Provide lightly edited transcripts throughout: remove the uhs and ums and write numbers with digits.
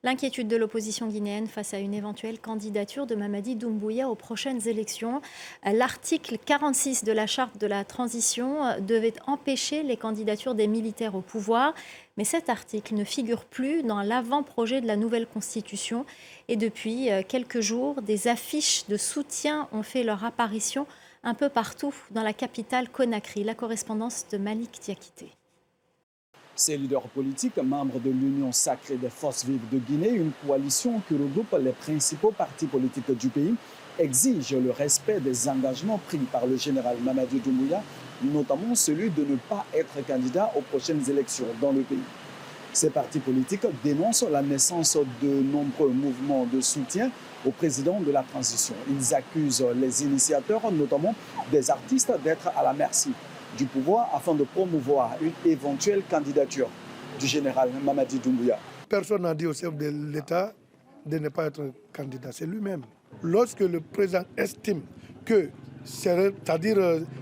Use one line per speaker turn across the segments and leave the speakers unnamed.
L'inquiétude de l'opposition guinéenne face à une éventuelle candidature de Mamadi Doumbouya aux prochaines élections. L'article 46 de la charte de la transition devait empêcher les candidatures des militaires au pouvoir, mais cet article ne figure plus dans l'avant-projet de la nouvelle constitution. Et depuis quelques jours, des affiches de soutien ont fait leur apparition un peu partout dans la capitale Conakry. La correspondance de Malik Diakité.
Ces leaders politiques, membres de l'Union sacrée des forces vives de Guinée, une coalition qui regroupe les principaux partis politiques du pays, exigent le respect des engagements pris par le général Mamadi Doumbouya, notamment celui de ne pas être candidat aux prochaines élections dans le pays. Ces partis politiques dénoncent la naissance de nombreux mouvements de soutien au président de la transition. Ils accusent les initiateurs, notamment des artistes, d'être à la merci du pouvoir afin de promouvoir une éventuelle candidature du général Mamadi Doumbouya.
Personne n'a dit au chef de l'État de ne pas être candidat, c'est lui-même. Lorsque le président estime que, c'est-à-dire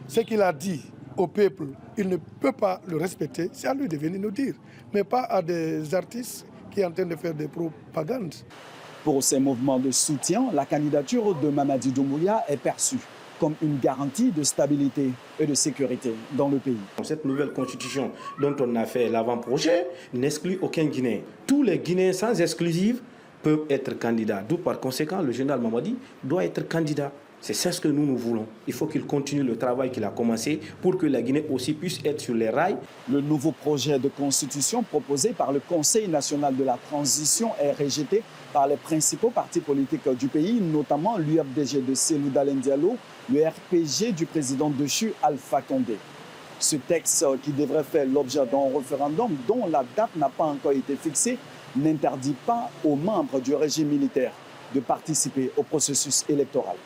ce qu'il a dit au peuple, il ne peut pas le respecter, c'est à lui de venir nous dire, mais pas à des artistes qui sont en train de faire des propagandes.
Pour ces mouvements de soutien, la candidature de Mamadi Doumbouya est perçue comme une garantie de stabilité et de sécurité dans le pays.
Cette nouvelle constitution dont on a fait l'avant-projet n'exclut aucun Guinéen. Tous les Guinéens sans exclusive peuvent être candidats. D'où par conséquent, le général Mamadi doit être candidat. C'est ce que nous voulons. Il faut qu'il continue le travail qu'il a commencé pour que la Guinée aussi puisse être sur les rails.
Le nouveau projet de constitution proposé par le Conseil national de la transition est rejeté par les principaux partis politiques du pays, notamment l'UFDG de Cellou Dalein Diallo, le RPG du président déchu Alpha Condé. Ce texte, qui devrait faire l'objet d'un référendum dont la date n'a pas encore été fixée, n'interdit pas aux membres du régime militaire de participer au processus électoral.